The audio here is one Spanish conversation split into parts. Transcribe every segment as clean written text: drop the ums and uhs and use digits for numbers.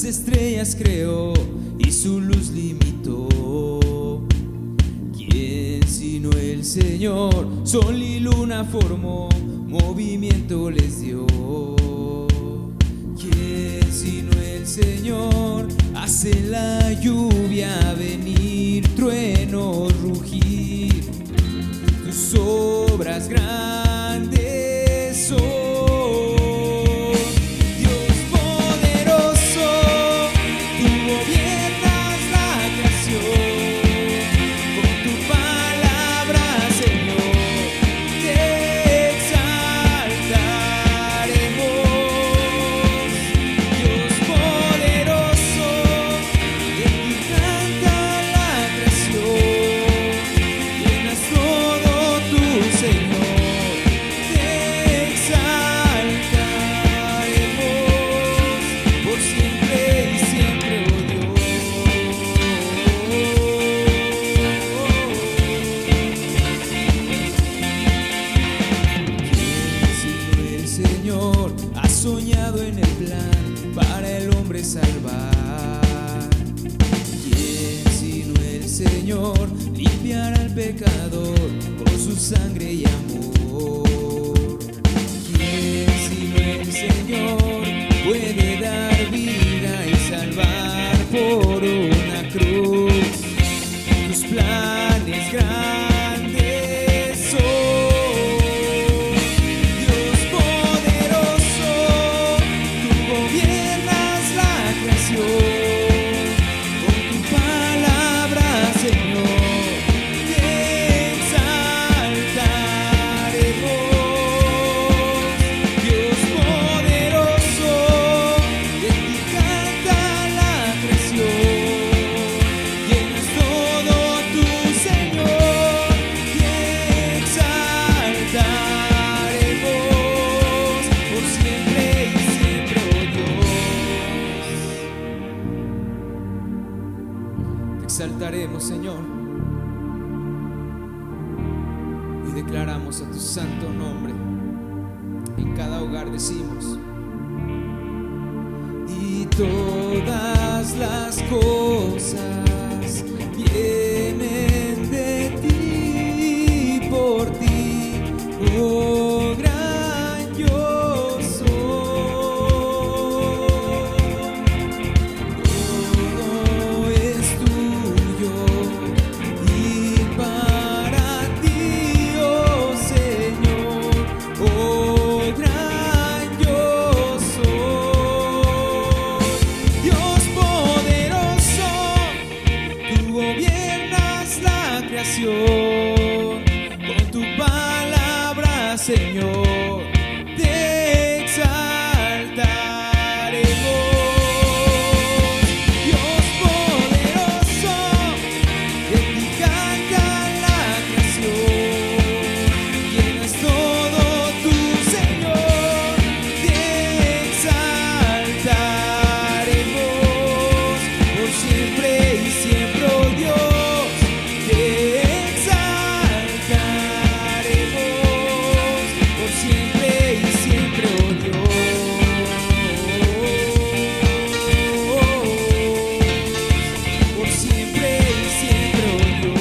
Estrellas creó y su luz limitó. ¿Quién sino el Señor? Sol y luna formó, movimiento les dio. ¿Quién sino el Señor? Hace la lluvia venir, truenos rugir. Tus obras grandes son. Soñado en el plan para el hombre salvar. ¿Quién sino el Señor limpiará al pecador con su sangre y amor? ¿Quién sino el Señor puede dar vida y salvar por una cruz? Tus planes grandes son. Exaltaremos, Señor, y declaramos a tu santo nombre. En cada hogar decimos: y todas las cosas vienen de ti, por ti, oh gran yo soy. Todo es tuyo y para ti, oh Señor, oh gran yo soy. Dios poderoso, tú gobiernas la creación. Con tu palabra, Señor, te exaltaremos. Dios poderoso, de ti canta la creación. Llenas todo tu Señor, te exaltaremos. Por siempre y siempre, oh Dios, te exaltaremos. Por siempre y siempre, oh Dios. Por siempre y siempre, oh Dios.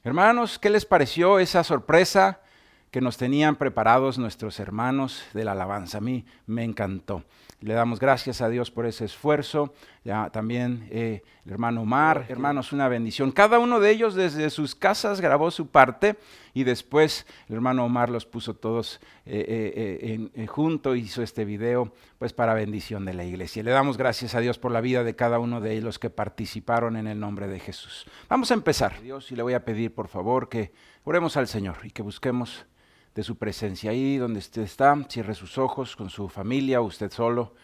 Hermanos, ¿qué les pareció esa sorpresa que nos tenían preparados nuestros hermanos de la alabanza. A mí me encantó. Le damos gracias a Dios por ese esfuerzo. Ya, también el hermano Omar, hermanos, una bendición. Cada uno de ellos desde sus casas grabó su parte y después el hermano Omar los puso todos junto, hizo este video pues para bendición de la iglesia. Le damos gracias a Dios por la vida de cada uno de los que participaron en el nombre de Jesús. Vamos a empezar, Dios, y le voy a pedir por favor que oremos al Señor y que busquemos de su presencia. Ahí donde usted está, cierre sus ojos con su familia, usted solo,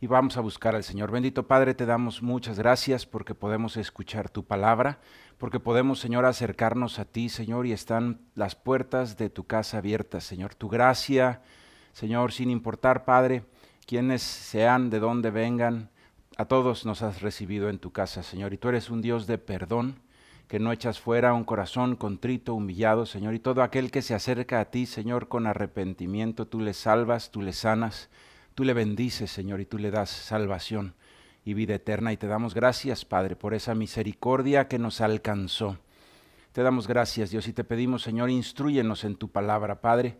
y vamos a buscar al Señor. Bendito Padre, te damos muchas gracias porque podemos escuchar tu palabra, porque podemos, Señor, acercarnos a ti, Señor, y están las puertas de tu casa abiertas, Señor. Tu gracia, Señor, sin importar, Padre, quiénes sean, de dónde vengan, a todos nos has recibido en tu casa, Señor, y tú eres un Dios de perdón, que no echas fuera un corazón contrito, humillado, Señor, y todo aquel que se acerca a ti, Señor, con arrepentimiento, tú le salvas, tú le sanas, tú le bendices, Señor, y tú le das salvación y vida eterna, y te damos gracias, Padre, por esa misericordia que nos alcanzó. Te damos gracias, Dios, y te pedimos, Señor, instrúyenos en tu palabra, Padre,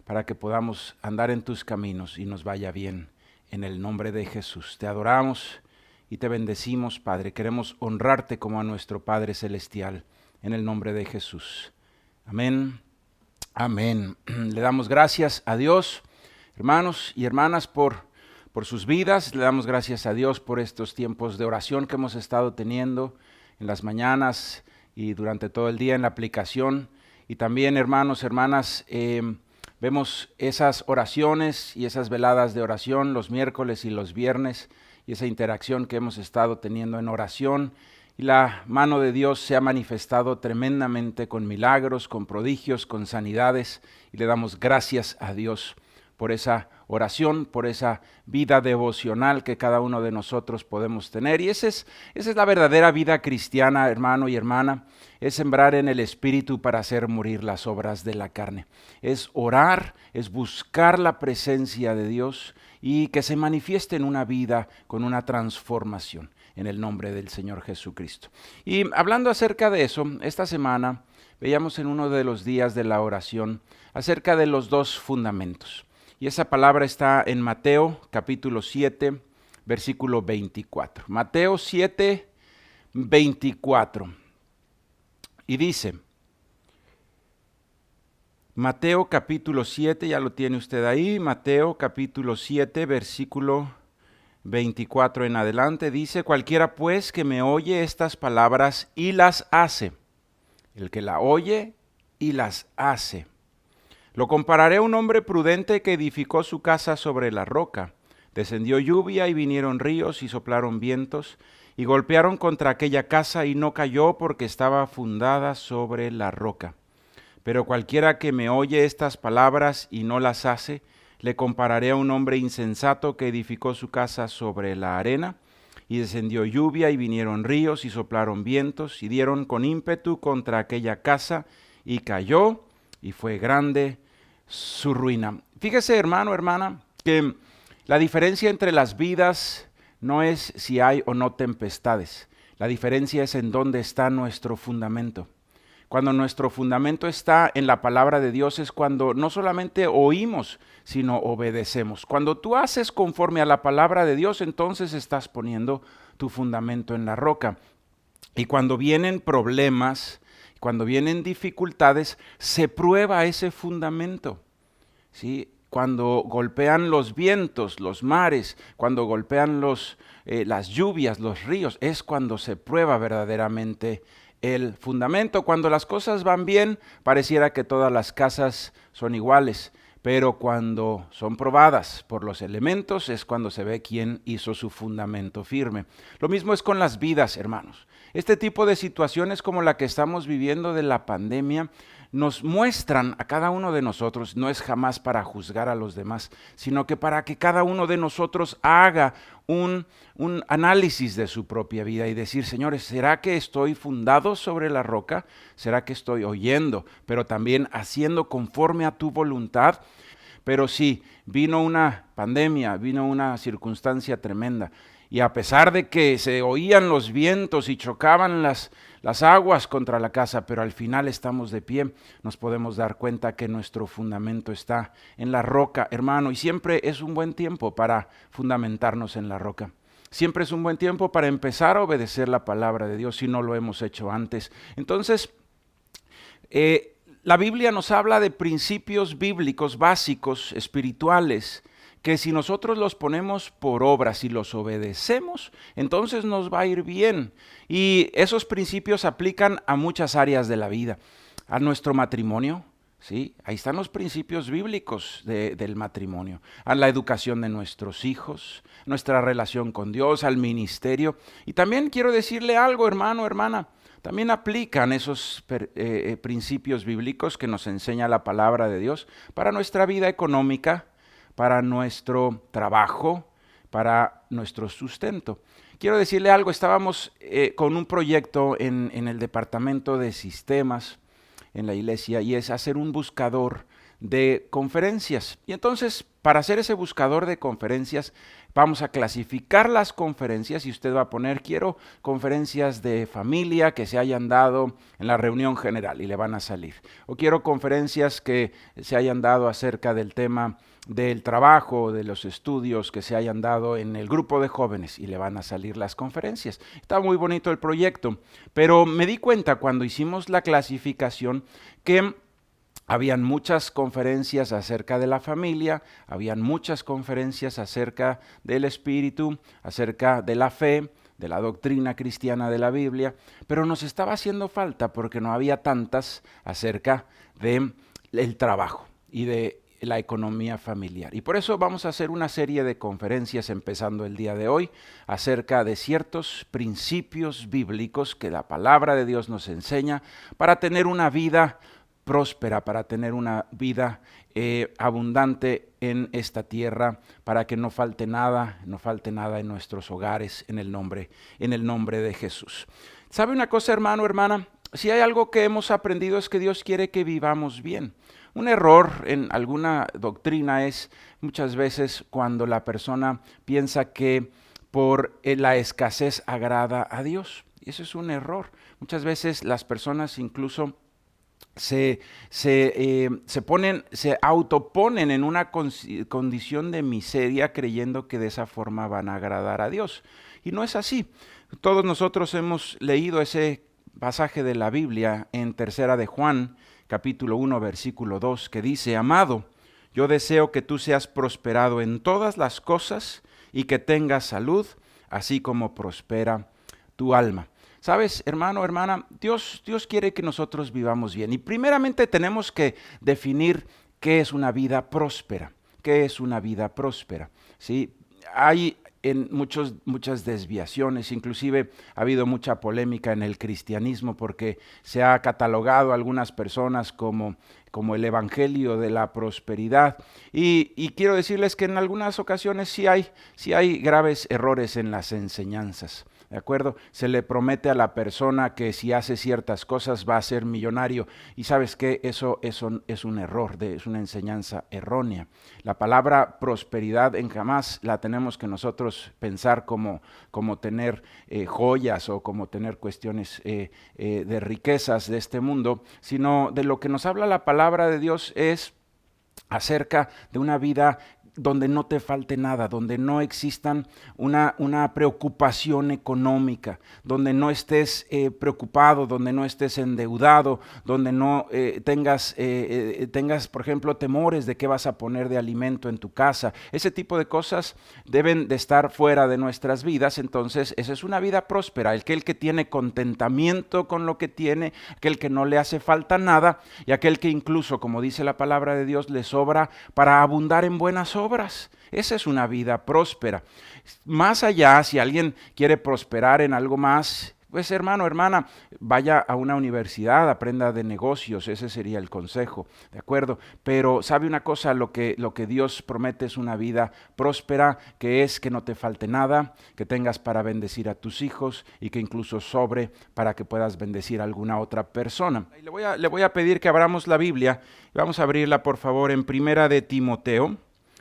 para que podamos andar en tus caminos y nos vaya bien, en el nombre de Jesús. Te adoramos y te bendecimos, Padre. Queremos honrarte como a nuestro Padre Celestial, en el nombre de Jesús. Amén, amén. Le damos gracias a Dios, hermanos y hermanas, por sus vidas. Le damos gracias a Dios por estos tiempos de oración que hemos estado teniendo en las mañanas y durante todo el día en la aplicación. Y también, hermanos, hermanas, vemos esas oraciones y esas veladas de oración los miércoles y los viernes, y esa interacción que hemos estado teniendo en oración, y la mano de Dios se ha manifestado tremendamente con milagros, con prodigios, con sanidades, y le damos gracias a Dios por esa oración, por esa vida devocional que cada uno de nosotros podemos tener. Y esa es la verdadera vida cristiana, hermano y hermana, es sembrar en el Espíritu para hacer morir las obras de la carne. Es orar, es buscar la presencia de Dios y que se manifieste en una vida con una transformación en el nombre del Señor Jesucristo. Y hablando acerca de eso, esta semana veíamos en uno de los días de la oración acerca de los dos fundamentos. Y esa palabra está en Mateo capítulo 7, versículo 24. Mateo 7, 24. Y dice, Mateo capítulo 7, ya lo tiene usted ahí, Mateo capítulo 7, versículo 24 en adelante, dice, cualquiera pues que me oye estas palabras y las hace, el que la oye y las hace. Lo compararé a un hombre prudente que edificó su casa sobre la roca. Descendió lluvia y vinieron ríos y soplaron vientos y golpearon contra aquella casa y no cayó porque estaba fundada sobre la roca. Pero cualquiera que me oye estas palabras y no las hace, le compararé a un hombre insensato que edificó su casa sobre la arena, y descendió lluvia y vinieron ríos y soplaron vientos y dieron con ímpetu contra aquella casa y cayó, y fue grande su ruina. Fíjese, hermano, hermana, que la diferencia entre las vidas no es si hay o no tempestades. La diferencia es en dónde está nuestro fundamento. Cuando nuestro fundamento está en la palabra de Dios es cuando no solamente oímos, sino obedecemos. Cuando tú haces conforme a la palabra de Dios, entonces estás poniendo tu fundamento en la roca. Y cuando vienen problemas, cuando vienen dificultades, se prueba ese fundamento, ¿sí? Cuando golpean los vientos, los mares, cuando golpean las lluvias, los ríos, es cuando se prueba verdaderamente el fundamento. Cuando las cosas van bien, pareciera que todas las casas son iguales, pero cuando son probadas por los elementos es cuando se ve quién hizo su fundamento firme. Lo mismo es con las vidas, hermanos. Este tipo de situaciones como la que estamos viviendo de la pandemia nos muestran a cada uno de nosotros, no es jamás para juzgar a los demás, sino que para que cada uno de nosotros haga un análisis de su propia vida y decir, señores, ¿será que estoy fundado sobre la roca? ¿Será que estoy oyendo, pero también haciendo conforme a tu voluntad? Pero sí, vino una pandemia, vino una circunstancia tremenda. Y a pesar de que se oían los vientos y chocaban las aguas contra la casa, pero al final estamos de pie, nos podemos dar cuenta que nuestro fundamento está en la roca, hermano, y siempre es un buen tiempo para fundamentarnos en la roca. Siempre es un buen tiempo para empezar a obedecer la palabra de Dios si no lo hemos hecho antes. Entonces, la Biblia nos habla de principios bíblicos básicos, espirituales, que si nosotros los ponemos por obra, si los obedecemos, entonces nos va a ir bien. Y esos principios aplican a muchas áreas de la vida, a nuestro matrimonio. ¿Sí? Ahí están los principios bíblicos del matrimonio, a la educación de nuestros hijos, nuestra relación con Dios, al ministerio. Y también quiero decirle algo, hermano, hermana, también aplican esos principios bíblicos que nos enseña la palabra de Dios para nuestra vida económica, para nuestro trabajo, para nuestro sustento. Quiero decirle algo, estábamos con un proyecto en el departamento de sistemas, en la iglesia, y es hacer un buscador de conferencias. Y entonces, para hacer ese buscador de conferencias, vamos a clasificar las conferencias y usted va a poner, quiero conferencias de familia que se hayan dado en la reunión general y le van a salir. O quiero conferencias que se hayan dado acerca del tema del trabajo, de los estudios que se hayan dado en el grupo de jóvenes y le van a salir las conferencias. Está muy bonito el proyecto, pero me di cuenta cuando hicimos la clasificación que habían muchas conferencias acerca de la familia, habían muchas conferencias acerca del espíritu, acerca de la fe, de la doctrina cristiana de la Biblia, pero nos estaba haciendo falta porque no había tantas acerca del trabajo y de la economía familiar. Y por eso vamos a hacer una serie de conferencias empezando el día de hoy acerca de ciertos principios bíblicos que la palabra de Dios nos enseña para tener una vida próspera, para tener una vida abundante en esta tierra, para que no falte nada en nuestros hogares, en el nombre de Jesús. ¿Sabe una cosa, hermano, hermana? Si hay algo que hemos aprendido es que Dios quiere que vivamos bien. Un error en alguna doctrina es muchas veces cuando la persona piensa que por la escasez agrada a Dios. Y eso es un error. Muchas veces las personas incluso se autoponen en una condición de miseria creyendo que de esa forma van a agradar a Dios. Y no es así. Todos nosotros hemos leído ese pasaje de la Biblia en 3 de Juan, capítulo 1, versículo 2, que dice: Amado, yo deseo que tú seas prosperado en todas las cosas y que tengas salud, así como prospera tu alma. ¿Sabes, hermano, hermana? Dios quiere que nosotros vivamos bien. Y primeramente tenemos que definir qué es una vida próspera. ¿Qué es una vida próspera? ¿Sí? Hay muchas desviaciones, inclusive ha habido mucha polémica en el cristianismo porque se ha catalogado a algunas personas como el evangelio de la prosperidad. Y quiero decirles que en algunas ocasiones sí hay graves errores en las enseñanzas. ¿De acuerdo? Se le promete a la persona que si hace ciertas cosas va a ser millonario. Y ¿sabes qué? Eso es un error, es una enseñanza errónea. La palabra prosperidad en jamás la tenemos que nosotros pensar como tener joyas o como tener cuestiones de riquezas de este mundo, sino de lo que nos habla la palabra de Dios es acerca de una vida donde no te falte nada, donde no existan una preocupación económica, donde no estés preocupado, donde no estés endeudado, donde no tengas, por ejemplo, temores de qué vas a poner de alimento en tu casa. Ese tipo de cosas deben de estar fuera de nuestras vidas. Entonces, esa es una vida próspera, aquel que tiene contentamiento con lo que tiene, aquel que no le hace falta nada y aquel que incluso, como dice la palabra de Dios, le sobra para abundar en buenas obras. Esa es una vida próspera. Más allá, si alguien quiere prosperar en algo más, pues hermano, hermana, vaya a una universidad, aprenda de negocios, ese sería el consejo, ¿de acuerdo? Pero sabe una cosa, lo que Dios promete es una vida próspera, que es que no te falte nada, que tengas para bendecir a tus hijos y que incluso sobre para que puedas bendecir a alguna otra persona. Y le voy a pedir que abramos la Biblia, vamos a abrirla por favor en 1 de Timoteo,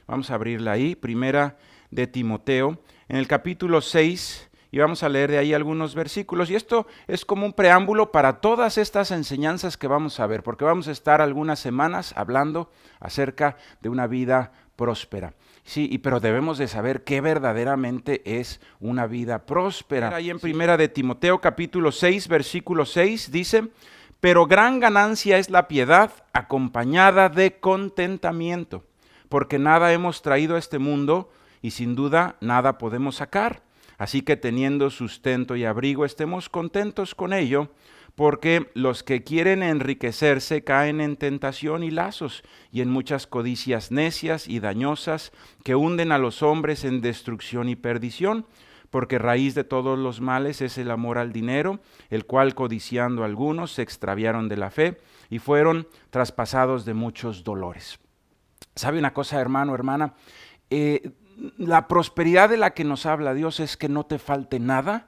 vamos a abrirla ahí, 1 de Timoteo, en el capítulo 6, y vamos a leer de ahí algunos versículos. Y esto es como un preámbulo para todas estas enseñanzas que vamos a ver, porque vamos a estar algunas semanas hablando acerca de una vida próspera. Sí, pero debemos de saber qué verdaderamente es una vida próspera. Ahí en Primera de Timoteo capítulo 6, versículo 6 dice: pero gran ganancia es la piedad acompañada de contentamiento, porque nada hemos traído a este mundo y sin duda nada podemos sacar. Así que teniendo sustento y abrigo, estemos contentos con ello, porque los que quieren enriquecerse caen en tentación y lazos, y en muchas codicias necias y dañosas que hunden a los hombres en destrucción y perdición, porque raíz de todos los males es el amor al dinero, el cual codiciando algunos se extraviaron de la fe y fueron traspasados de muchos dolores. ¿Sabe una cosa, hermano, hermana? La prosperidad de la que nos habla Dios es que no te falte nada.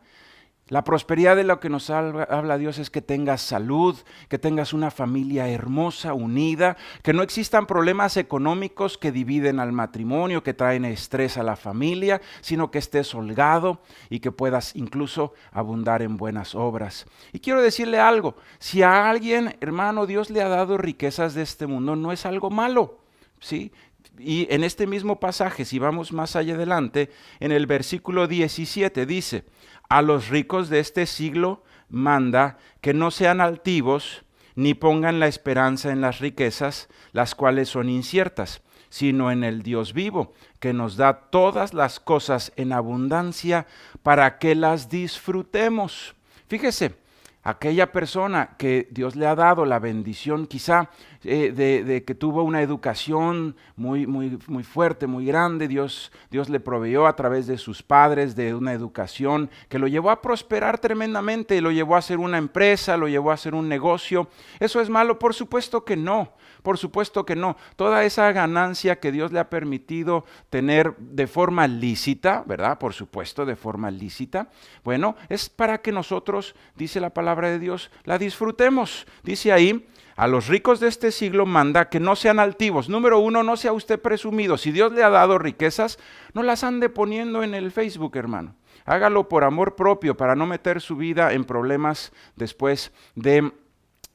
La prosperidad de la que nos habla Dios es que tengas salud, que tengas una familia hermosa, unida, que no existan problemas económicos que dividen al matrimonio, que traen estrés a la familia, sino que estés holgado y que puedas incluso abundar en buenas obras. Y quiero decirle algo, si a alguien, hermano, Dios le ha dado riquezas de este mundo, no es algo malo, ¿sí? Y en este mismo pasaje, si vamos más allá adelante, en el versículo 17 dice: a los ricos de este siglo manda que no sean altivos, ni pongan la esperanza en las riquezas, las cuales son inciertas, sino en el Dios vivo, que nos da todas las cosas en abundancia para que las disfrutemos. Fíjese, aquella persona que Dios le ha dado la bendición quizá de que tuvo una educación muy fuerte, muy grande, Dios le proveyó a través de sus padres de una educación que lo llevó a prosperar tremendamente, lo llevó a hacer una empresa, lo llevó a hacer un negocio. ¿Eso es malo? Por supuesto que no. Por supuesto que no. Toda esa ganancia que Dios le ha permitido tener de forma lícita, ¿verdad? Por supuesto, de forma lícita. Bueno, es para que nosotros, dice la palabra de Dios, la disfrutemos. Dice ahí: a los ricos de este siglo manda que no sean altivos. Número uno, no sea usted presumido. Si Dios le ha dado riquezas, no las ande poniendo en el Facebook, hermano. Hágalo por amor propio, para no meter su vida en problemas después de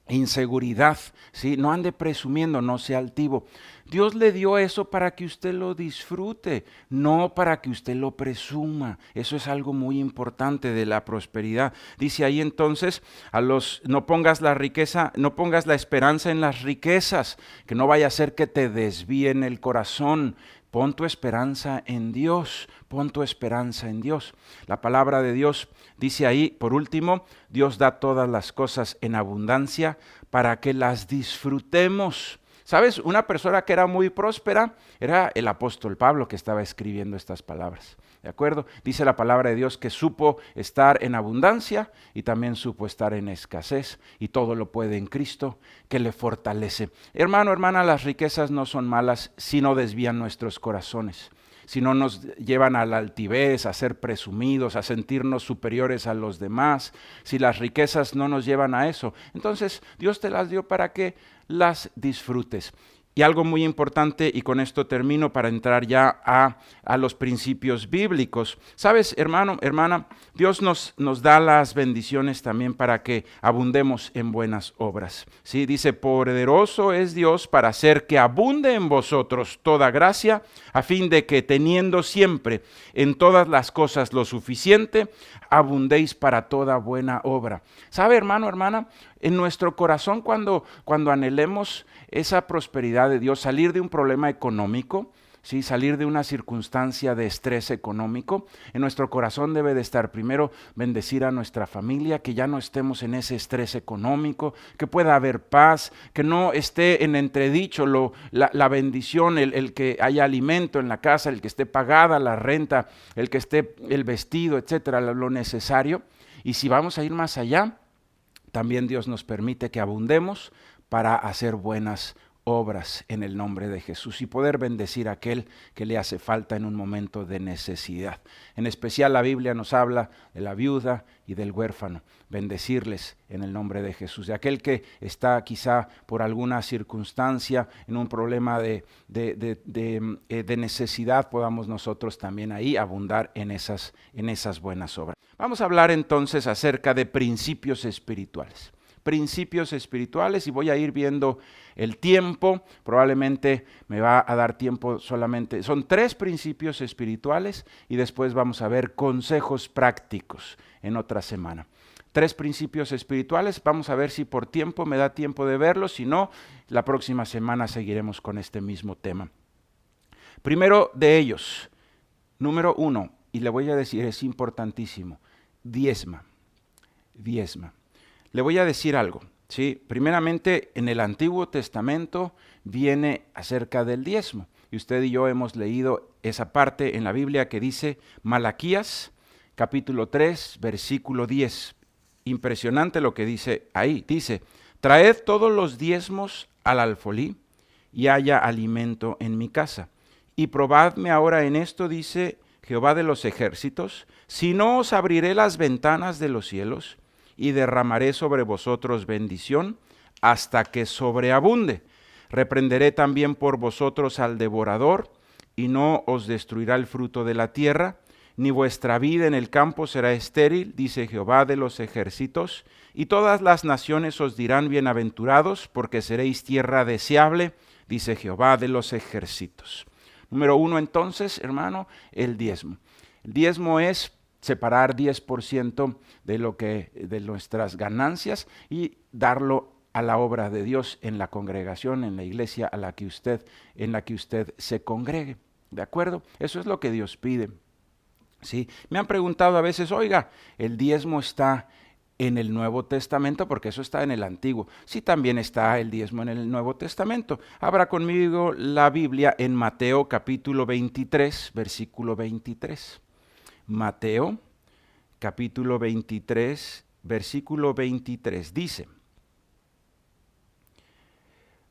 inseguridad, ¿sí? No ande presumiendo, no sea altivo. Dios le dio eso para que usted lo disfrute, no para que usted lo presuma. Eso es algo muy importante de la prosperidad. Dice ahí entonces, no pongas la riqueza, no pongas la esperanza en las riquezas, que no vaya a ser que te desvíen el corazón. Pon tu esperanza en Dios, pon tu esperanza en Dios. La palabra de Dios dice ahí, por último, Dios da todas las cosas en abundancia para que las disfrutemos. ¿Sabes? Una persona que era muy próspera era el apóstol Pablo, que estaba escribiendo estas palabras. ¿De acuerdo? Dice la palabra de Dios que supo estar en abundancia y también supo estar en escasez, y todo lo puede en Cristo que le fortalece. Hermano, hermana, las riquezas no son malas si no desvían nuestros corazones, si no nos llevan a la altivez, a ser presumidos, a sentirnos superiores a los demás. Si las riquezas no nos llevan a eso, entonces Dios te las dio para que las disfrutes. Y algo muy importante, y con esto termino para entrar ya a los principios bíblicos. ¿Sabes, hermano, hermana? Dios nos da las bendiciones también para que abundemos en buenas obras. ¿Sí? Dice: poderoso es Dios para hacer que abunde en vosotros toda gracia, a fin de que teniendo siempre en todas las cosas lo suficiente, abundéis para toda buena obra. ¿Sabe, hermano, hermana? En nuestro corazón, cuando anhelemos esa prosperidad de Dios, salir de un problema económico, ¿sí? Salir de una circunstancia de estrés económico, en nuestro corazón debe de estar primero bendecir a nuestra familia, que ya no estemos en ese estrés económico, que pueda haber paz, que no esté en entredicho la bendición, el que haya alimento en la casa, el que esté pagada la renta, el que esté el vestido, etcétera, lo necesario. Y si vamos a ir más allá, también Dios nos permite que abundemos para hacer buenas obras en el nombre de Jesús y poder bendecir a aquel que le hace falta en un momento de necesidad. En especial la Biblia nos habla de la viuda y del huérfano, bendecirles en el nombre de Jesús. De aquel que está quizá por alguna circunstancia en un problema de necesidad, podamos nosotros también ahí abundar en esas buenas obras. Vamos a hablar entonces acerca de principios espirituales. Principios espirituales, y voy a ir viendo el tiempo, probablemente me va a dar tiempo solamente, son 3 principios espirituales y después vamos a ver consejos prácticos en otra semana. 3 principios espirituales, vamos a ver si por tiempo me da tiempo de verlos, si no, la próxima semana seguiremos con este mismo tema. Primero de ellos, número 1, y le voy a decir, es importantísimo, diezma. Le voy a decir algo, ¿sí? Primeramente, en el Antiguo Testamento viene acerca del diezmo. Y usted y yo hemos leído esa parte en la Biblia que dice Malaquías, capítulo 3, versículo 10. Impresionante lo que dice ahí. Dice, traed todos los diezmos al alfolí y haya alimento en mi casa. Y probadme ahora en esto, dice Jehová de los ejércitos, si no os abriré las ventanas de los cielos y derramaré sobre vosotros bendición hasta que sobreabunde. Reprenderé también por vosotros al devorador, y no os destruirá el fruto de la tierra, ni vuestra vida en el campo será estéril, dice Jehová de los ejércitos, y todas las naciones os dirán bienaventurados, porque seréis tierra deseable, dice Jehová de los ejércitos. Número 1 entonces, hermano, el diezmo. El diezmo es separar 10% de nuestras ganancias y darlo a la obra de Dios en la congregación, en la iglesia en la que usted se congregue. ¿De acuerdo? Eso es lo que Dios pide. ¿Sí? Me han preguntado a veces, oiga, ¿el diezmo está en el Nuevo Testamento? Porque eso está en el Antiguo. Sí, también está el diezmo en el Nuevo Testamento. Abra conmigo la Biblia en Mateo capítulo 23, versículo 23. Mateo, capítulo 23, versículo 23, dice,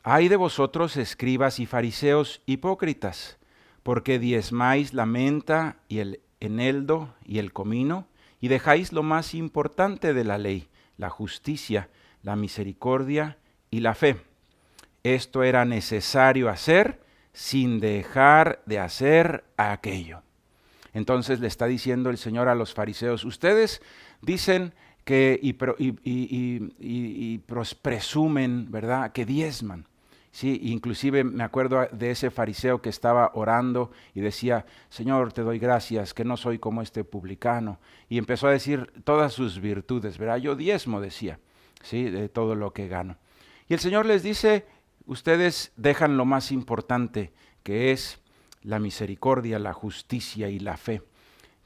ay de vosotros, escribas y fariseos hipócritas, porque diezmáis la menta y el eneldo y el comino, y dejáis lo más importante de la ley, la justicia, la misericordia y la fe. Esto era necesario hacer sin dejar de hacer aquello. Entonces le está diciendo el Señor a los fariseos, ustedes dicen que presumen, ¿verdad?, que diezman. Sí, inclusive me acuerdo de ese fariseo que estaba orando y decía, Señor, te doy gracias que no soy como este publicano. Y empezó a decir todas sus virtudes, ¿verdad? Yo diezmo, decía, sí, de todo lo que gano. Y el Señor les dice, ustedes dejan lo más importante, que es la misericordia, la justicia y la fe.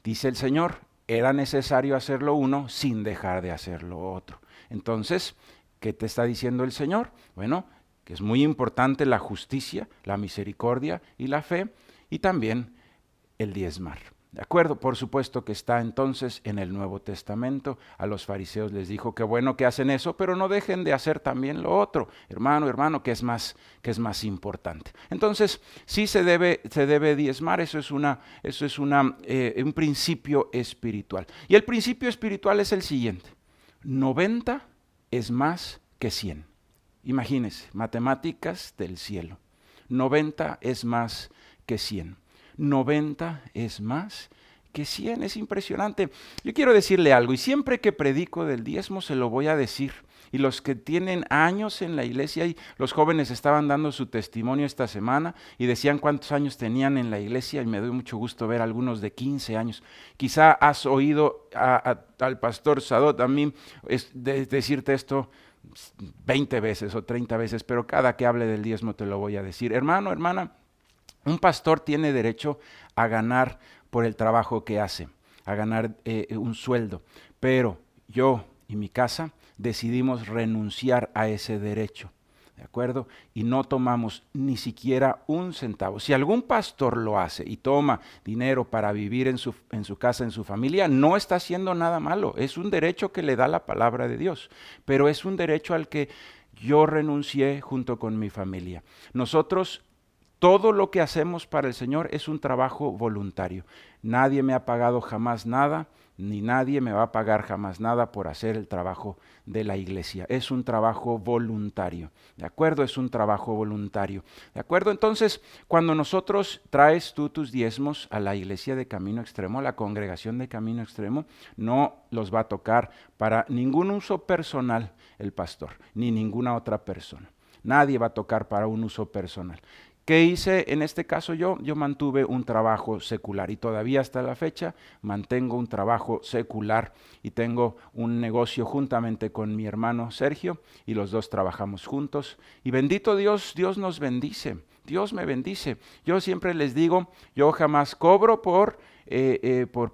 Dice el Señor, era necesario hacerlo uno sin dejar de hacer lo otro. Entonces, ¿qué te está diciendo el Señor? Bueno, que es muy importante la justicia, la misericordia y la fe, y también el diezmar. ¿De acuerdo? Por supuesto que está entonces en el Nuevo Testamento. A los fariseos les dijo que bueno que hacen eso, pero no dejen de hacer también lo otro. Hermano, que es más importante. Entonces, sí se debe diezmar, eso es un principio espiritual. Y el principio espiritual es el siguiente: 90 es más que 100. Imagínense, matemáticas del cielo. 90 es más que 100. 90 es más que 100, es impresionante. Yo quiero decirle algo, y siempre que predico del diezmo se lo voy a decir. Y los que tienen años en la iglesia, y los jóvenes estaban dando su testimonio esta semana y decían cuántos años tenían en la iglesia, y me doy mucho gusto ver algunos de 15 años. Quizá has oído al pastor Sadot a mí decirte esto 20 veces o 30 veces, pero cada que hable del diezmo te lo voy a decir. Hermano, hermana, un pastor tiene derecho a ganar por el trabajo que hace, a ganar un sueldo, pero yo y mi casa decidimos renunciar a ese derecho, ¿de acuerdo? Y no tomamos ni siquiera un centavo. Si algún pastor lo hace y toma dinero para vivir en su casa, en su familia, no está haciendo nada malo. Es un derecho que le da la palabra de Dios, pero es un derecho al que yo renuncié junto con mi familia. Nosotros, todo lo que hacemos para el Señor es un trabajo voluntario. Nadie me ha pagado jamás nada, ni nadie me va a pagar jamás nada por hacer el trabajo de la iglesia. Es un trabajo voluntario, ¿de acuerdo? Es un trabajo voluntario, ¿de acuerdo? Entonces, cuando nosotros traes tú tus diezmos a la iglesia de Camino Extremo, a la congregación de Camino Extremo, no los va a tocar para ningún uso personal el pastor, ni ninguna otra persona. Nadie va a tocar para un uso personal. ¿Qué hice en este caso yo? Yo mantuve un trabajo secular y todavía hasta la fecha mantengo un trabajo secular y tengo un negocio juntamente con mi hermano Sergio y los dos trabajamos juntos. Y bendito Dios, Dios nos bendice, Dios me bendice. Yo siempre les digo, yo jamás cobro por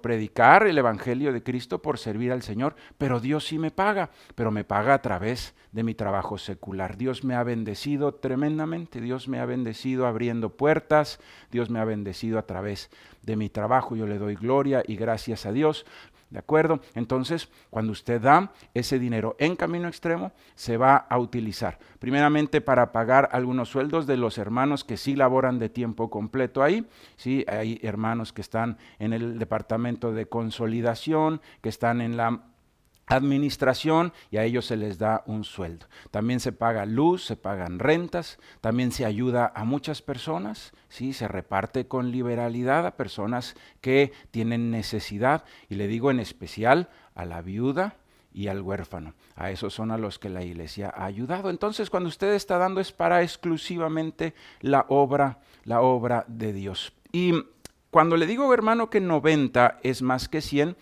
predicar el Evangelio de Cristo, por servir al Señor, pero Dios sí me paga, pero me paga a través de mi trabajo secular. Dios me ha bendecido tremendamente, Dios me ha bendecido abriendo puertas, Dios me ha bendecido a través de mi trabajo. Yo le doy gloria y gracias a Dios. ¿De acuerdo? Entonces, cuando usted da ese dinero en Camino Extremo, se va a utilizar primeramente para pagar algunos sueldos de los hermanos que sí laboran de tiempo completo ahí. Sí, hay hermanos que están en el departamento de consolidación, que están en la administración y a ellos se les da un sueldo. También se paga luz, se pagan rentas, también se ayuda a muchas personas, ¿sí? Se reparte con liberalidad a personas que tienen necesidad y le digo en especial a la viuda y al huérfano. A esos son a los que la iglesia ha ayudado. Entonces, cuando usted está dando es para exclusivamente la obra de Dios. Y cuando le digo, hermano, que 90 es más que 100,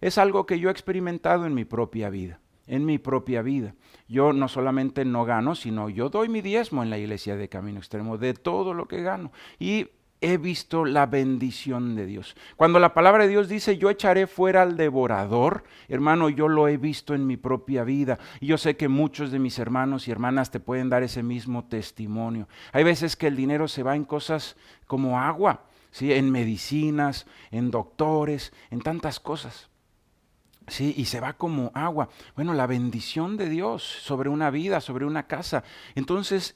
es algo que yo he experimentado en mi propia vida. Yo no solamente no gano, sino yo doy mi diezmo en la iglesia de Camino Extremo, de todo lo que gano. Y he visto la bendición de Dios. Cuando la palabra de Dios dice, yo echaré fuera al devorador, hermano, yo lo he visto en mi propia vida. Y yo sé que muchos de mis hermanos y hermanas te pueden dar ese mismo testimonio. Hay veces que el dinero se va en cosas como agua, ¿sí? En medicinas, en doctores, en tantas cosas. Sí, y se va como agua. Bueno, la bendición de Dios sobre una vida, sobre una casa. Entonces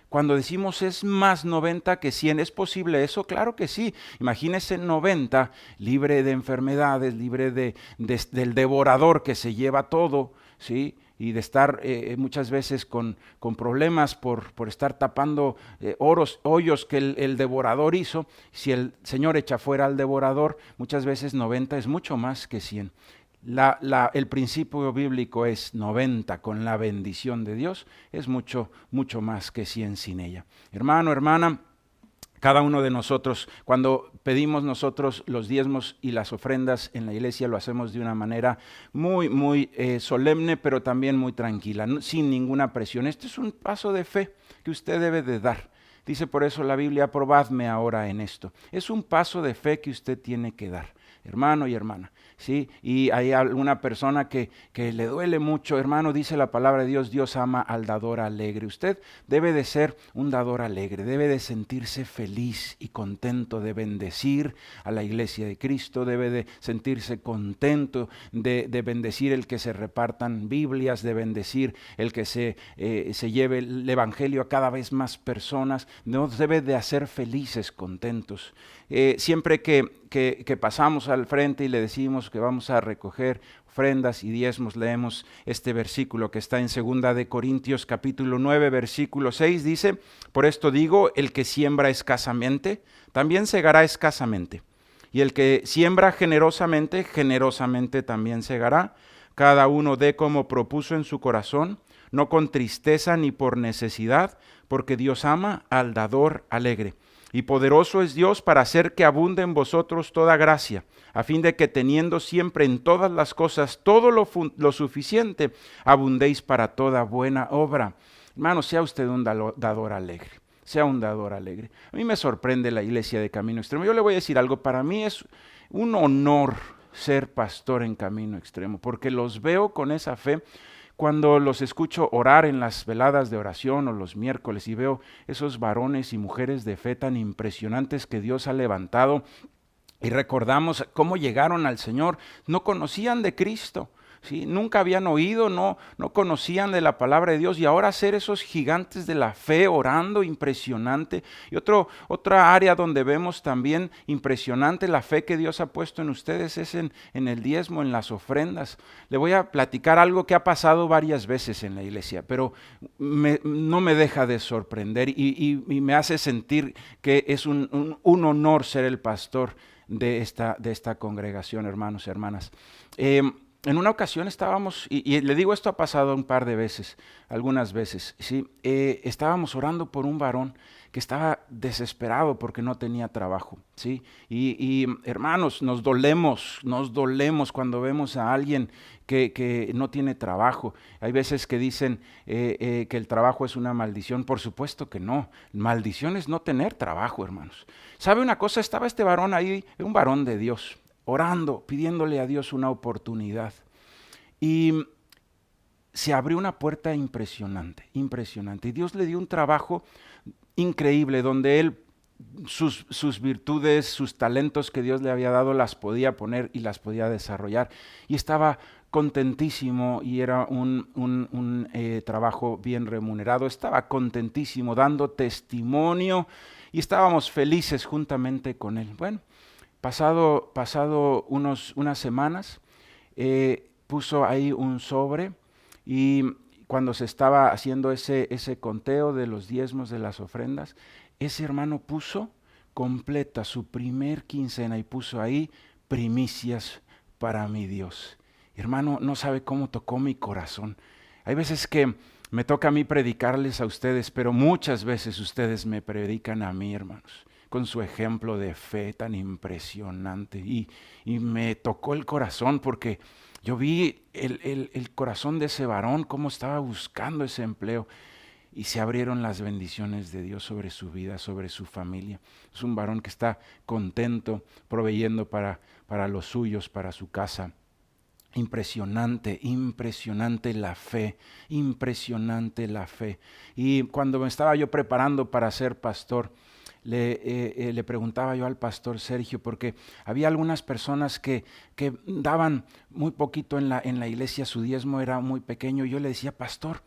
cuando decimos es más 90 que 100, ¿es posible eso? Claro que sí. Imagínese 90 libre de enfermedades, libre del devorador que se lleva todo, ¿sí? Y de estar muchas veces con problemas por estar tapando hoyos que el devorador hizo. Si el Señor echa fuera al devorador, muchas veces 90 es mucho más que 100. El principio bíblico es 90 con la bendición de Dios, es mucho, mucho más que 100 sin ella. Hermano, hermana, cada uno de nosotros, cuando pedimos nosotros los diezmos y las ofrendas en la iglesia, lo hacemos de una manera muy, muy solemne, pero también muy tranquila, sin ninguna presión. Este es un paso de fe que usted debe de dar. Dice por eso la Biblia, probadme ahora en esto. Es un paso de fe que usted tiene que dar, hermano y hermana. ¿Sí? Y hay alguna persona que le duele mucho, hermano, dice la palabra de Dios, Dios ama al dador alegre. Usted debe de ser un dador alegre, debe de sentirse feliz y contento de bendecir a la iglesia de Cristo, debe de sentirse contento de bendecir el que se repartan Biblias, de bendecir el que se lleve el evangelio a cada vez más personas. Nos debe de hacer felices, contentos. Siempre que pasamos al frente y le decimos que vamos a recoger ofrendas y diezmos, leemos este versículo que está en 2 de Corintios capítulo 9, versículo 6, dice, por esto digo, el que siembra escasamente, también segará escasamente. Y el que siembra generosamente, generosamente también segará. Cada uno dé como propuso en su corazón, no con tristeza ni por necesidad, porque Dios ama al dador alegre. Y poderoso es Dios para hacer que abunde en vosotros toda gracia, a fin de que teniendo siempre en todas las cosas todo lo suficiente, abundéis para toda buena obra. Hermano, sea usted un dador alegre, sea un dador alegre. A mí me sorprende la iglesia de Camino Extremo. Yo le voy a decir algo, para mí es un honor ser pastor en Camino Extremo, porque los veo con esa fe. Cuando los escucho orar en las veladas de oración o los miércoles y veo esos varones y mujeres de fe tan impresionantes que Dios ha levantado y recordamos cómo llegaron al Señor, no conocían de Cristo, ¿sí? Nunca habían oído, no conocían de la palabra de Dios, y ahora ser esos gigantes de la fe orando, impresionante. Y otra área donde vemos también impresionante la fe que Dios ha puesto en ustedes es en el diezmo, en las ofrendas. Le voy a platicar algo que ha pasado varias veces en la iglesia, pero no me deja de sorprender y me hace sentir que es un honor ser el pastor de esta congregación, hermanos y hermanas. En una ocasión estábamos, y le digo, esto ha pasado un par de veces, algunas veces, ¿sí? Estábamos orando por un varón que estaba desesperado porque no tenía trabajo, ¿sí? Y hermanos, nos dolemos cuando vemos a alguien que no tiene trabajo. Hay veces que dicen que el trabajo es una maldición. Por supuesto que no. Maldición es no tener trabajo, hermanos. ¿Sabe una cosa? Estaba este varón ahí, un varón de Dios, orando, pidiéndole a Dios una oportunidad. Y se abrió una puerta impresionante. Y Dios le dio un trabajo increíble donde él, sus virtudes, sus talentos que Dios le había dado, las podía poner y las podía desarrollar. Y estaba contentísimo, y era un trabajo bien remunerado. Estaba contentísimo, dando testimonio, y estábamos felices juntamente con él. Bueno, pasado unas semanas, puso ahí un sobre, y cuando se estaba haciendo ese conteo de los diezmos, de las ofrendas, ese hermano puso completa su primer quincena y puso ahí primicias para mi Dios. Hermano, no sabe cómo tocó mi corazón. Hay veces que me toca a mí predicarles a ustedes, pero muchas veces ustedes me predican a mí, hermanos, con su ejemplo de fe tan impresionante. Y me tocó el corazón porque yo vi el corazón de ese varón, cómo estaba buscando ese empleo, y se abrieron las bendiciones de Dios sobre su vida, sobre su familia. Es un varón que está contento, proveyendo para los suyos, para su casa. Impresionante la fe, impresionante la fe. Y cuando me estaba yo preparando para ser pastor, le preguntaba yo al pastor Sergio, porque había algunas personas que daban muy poquito en la iglesia, su diezmo era muy pequeño. Yo le decía, pastor,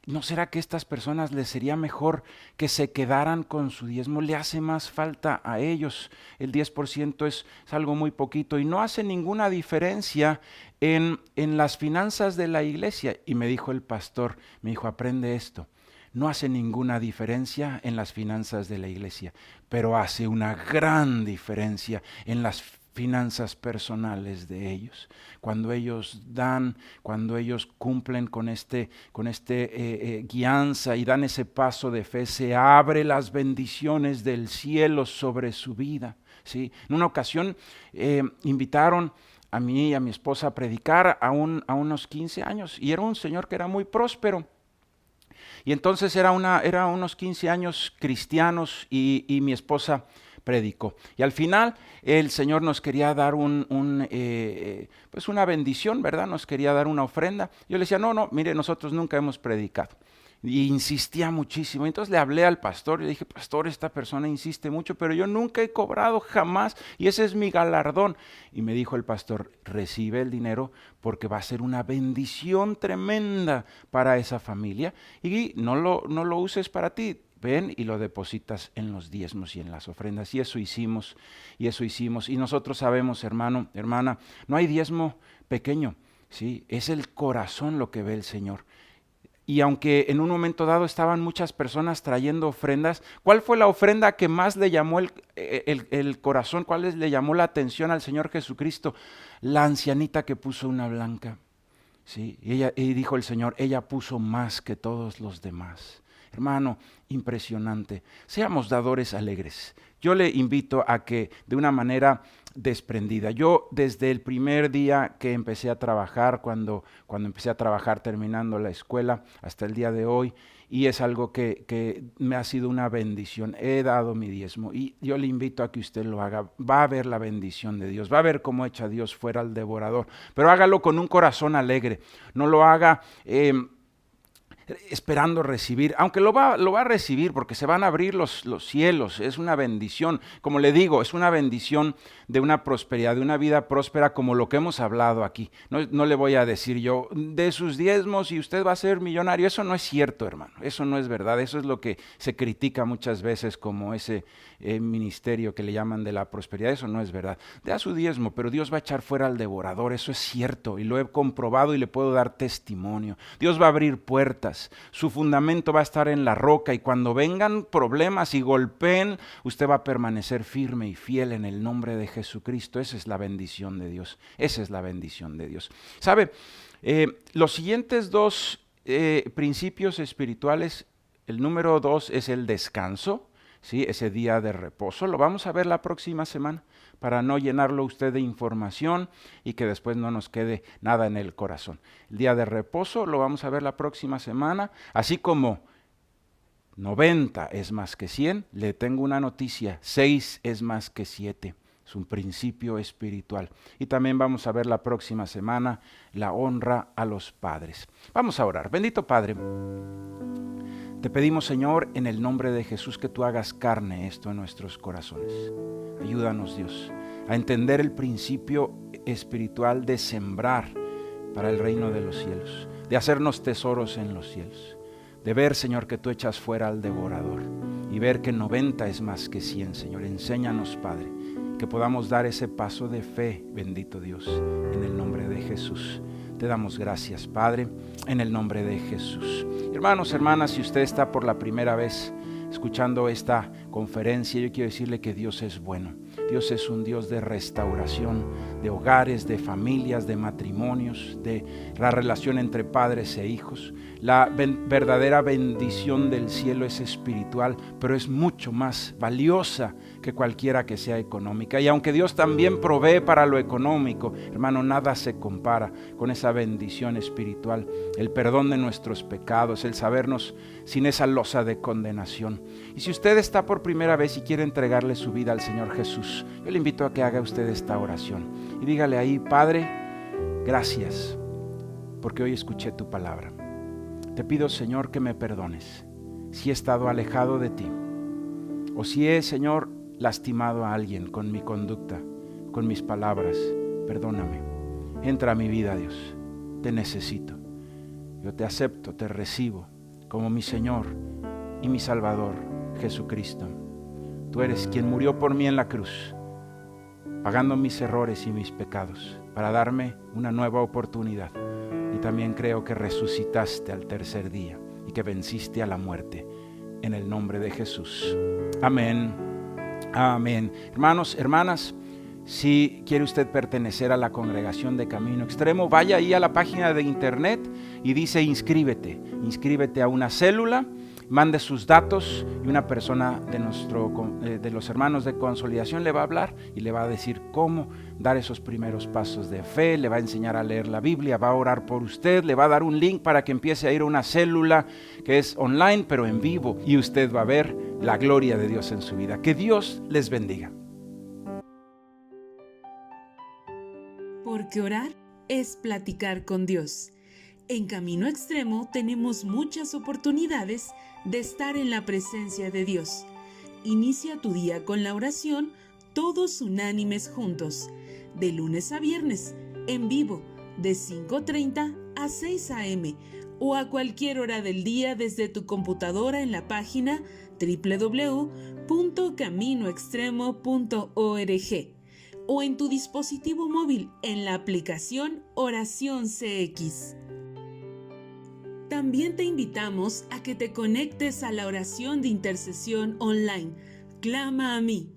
¿no será que a estas personas les sería mejor que se quedaran con su diezmo? Le hace más falta a ellos. El 10% es algo muy poquito y no hace ninguna diferencia en las finanzas de la iglesia. Y me dijo el pastor, me dijo, aprende esto. No hace ninguna diferencia en las finanzas de la iglesia, pero hace una gran diferencia en las finanzas personales de ellos. Cuando ellos dan, cuando ellos cumplen con guianza y dan ese paso de fe, se abren las bendiciones del cielo sobre su vida, ¿sí? En una ocasión invitaron a mí y a mi esposa a predicar a unos 15 años, y era un señor que era muy próspero. Y entonces era unos 15 años cristianos, y mi esposa predicó. Y al final el Señor nos quería dar pues una bendición, ¿verdad? Nos quería dar una ofrenda. Yo le decía, no, mire, nosotros nunca hemos predicado. Y insistía muchísimo. Entonces le hablé al pastor y le dije, pastor, esta persona insiste mucho, pero yo nunca he cobrado jamás, y ese es mi galardón. Y me dijo el pastor, recibe el dinero porque va a ser una bendición tremenda para esa familia, y no lo uses para ti. Ven y lo depositas en los diezmos y en las ofrendas. Y eso hicimos. Y nosotros sabemos, hermano, hermana, no hay diezmo pequeño, ¿sí? Es el corazón lo que ve el Señor. Y aunque en un momento dado estaban muchas personas trayendo ofrendas, ¿cuál fue la ofrenda que más le llamó el corazón? ¿Cuál le llamó la atención al Señor Jesucristo? La ancianita que puso una blanca, ¿sí? Y dijo el Señor, ella puso más que todos los demás. Hermano, impresionante. Seamos dadores alegres. Yo le invito a que de una manera desprendida. Yo desde el primer día que empecé a trabajar, cuando empecé a trabajar terminando la escuela, hasta el día de hoy, y es algo que me ha sido una bendición. He dado mi diezmo y yo le invito a que usted lo haga. Va a ver la bendición de Dios, va a ver cómo echa Dios fuera al devorador, pero hágalo con un corazón alegre. No lo haga esperando recibir, aunque lo va a recibir porque se van a abrir los cielos, es una bendición, como le digo, es una bendición de una prosperidad, de una vida próspera como lo que hemos hablado aquí. No le voy a decir yo, de sus diezmos y usted va a ser millonario, eso no es cierto, hermano, eso no es verdad, eso es lo que se critica muchas veces como ese ministerio que le llaman de la prosperidad, eso no es verdad. Da su diezmo, pero Dios va a echar fuera al devorador, eso es cierto y lo he comprobado y le puedo dar testimonio. Dios va a abrir puertas, su fundamento va a estar en la roca y cuando vengan problemas y golpeen, usted va a permanecer firme y fiel en el nombre de Jesucristo. Esa es la bendición de Dios, esa es la bendición de Dios. ¿Sabe? Los siguientes dos principios espirituales, el número 2 es el descanso, ¿sí? Ese día de reposo, lo vamos a ver la próxima semana para no llenarlo usted de información y que después no nos quede nada en el corazón. El día de reposo lo vamos a ver la próxima semana, así como 90 es más que 100, le tengo una noticia, 6 es más que 7. Es un principio espiritual. Y también vamos a ver la próxima semana la honra a los padres. Vamos a orar. Bendito Padre, te pedimos, Señor, en el nombre de Jesús, que tú hagas carne esto en nuestros corazones. Ayúdanos, Dios, a entender el principio espiritual de sembrar para el reino de los cielos, de hacernos tesoros en los cielos, de ver, Señor, que tú echas fuera al devorador y ver que 90 es más que 100, Señor. Enséñanos, Padre, que podamos dar ese paso de fe, bendito Dios, en el nombre de Jesús. Te damos gracias, Padre, en el nombre de Jesús. Hermanos, hermanas, si usted está por la primera vez escuchando esta conferencia, yo quiero decirle que Dios es bueno. Dios es un Dios de restauración, de hogares, de familias, de matrimonios, de la relación entre padres e hijos. La verdadera bendición del cielo es espiritual, pero es mucho más valiosa que cualquiera que sea económica. Y aunque Dios también provee para lo económico, hermano, nada se compara con esa bendición espiritual, el perdón de nuestros pecados, el sabernos sin esa losa de condenación. Y si usted está por primera vez y quiere entregarle su vida al Señor Jesús, yo le invito a que haga usted esta oración y dígale ahí: Padre, gracias porque hoy escuché tu palabra. Te pido, Señor, que me perdones si he estado alejado de ti o si he, Señor, lastimado a alguien con mi conducta, con mis palabras. Perdóname. Entra a mi vida, Dios. Te necesito. Yo te acepto, te recibo como mi Señor y mi Salvador, Jesucristo. Tú eres quien murió por mí en la cruz, pagando mis errores y mis pecados, para darme una nueva oportunidad. Y también creo que resucitaste al tercer día y que venciste a la muerte, en el nombre de Jesús. Amén. Amén. Hermanos, hermanas, si quiere usted pertenecer a la congregación de Camino Extremo, vaya ahí a la página de internet y dice inscríbete a una célula, mande sus datos y una persona de los hermanos de consolidación le va a hablar y le va a decir cómo dar esos primeros pasos de fe, le va a enseñar a leer la Biblia, va a orar por usted, le va a dar un link para que empiece a ir a una célula que es online pero en vivo, y usted va a ver la gloria de Dios en su vida. Que Dios les bendiga. Porque orar es platicar con Dios. En Camino Extremo tenemos muchas oportunidades de estar en la presencia de Dios. Inicia tu día con la oración, todos unánimes juntos, de lunes a viernes, en vivo, de 5:30 a 6 a.m. o a cualquier hora del día desde tu computadora en la página www.caminoextremo.org o en tu dispositivo móvil en la aplicación Oración CX. También te invitamos a que te conectes a la oración de intercesión online, Clama a mí.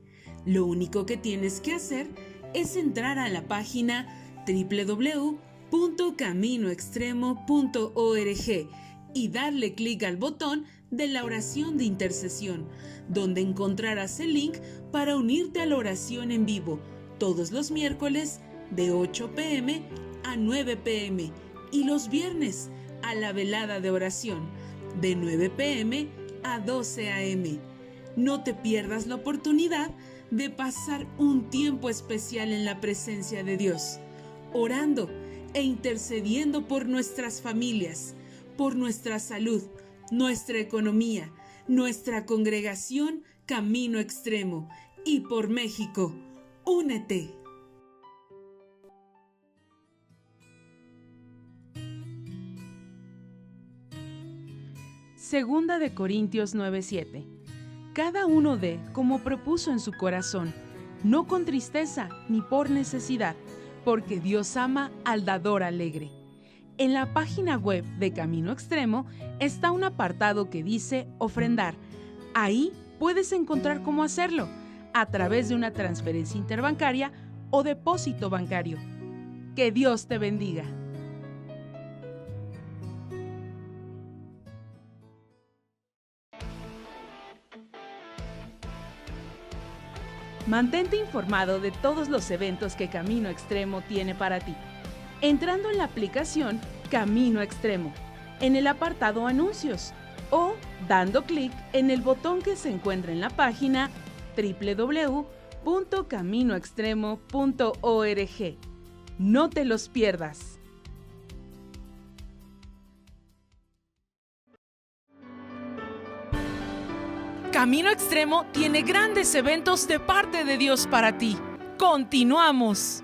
Lo único que tienes que hacer es entrar a la página www.caminoextremo.org y darle clic al botón de la oración de intercesión, donde encontrarás el link para unirte a la oración en vivo, todos los miércoles de 8 p.m. a 9 p.m. y los viernes a la velada de oración de 9 p.m. a 12 a.m. No te pierdas la oportunidad de pasar un tiempo especial en la presencia de Dios, orando e intercediendo por nuestras familias, por nuestra salud, nuestra economía, nuestra congregación Camino Extremo y por México. Únete. Segunda de Corintios 9:7. Cada uno dé como propuso en su corazón, no con tristeza ni por necesidad, porque Dios ama al dador alegre. En la página web de Camino Extremo está un apartado que dice ofrendar. Ahí puedes encontrar cómo hacerlo, a través de una transferencia interbancaria o depósito bancario. Que Dios te bendiga. Mantente informado de todos los eventos que Camino Extremo tiene para ti, entrando en la aplicación Camino Extremo, en el apartado Anuncios, o dando clic en el botón que se encuentra en la página www.caminoextremo.org. No te los pierdas. Camino Extremo tiene grandes eventos de parte de Dios para ti. ¡Continuamos!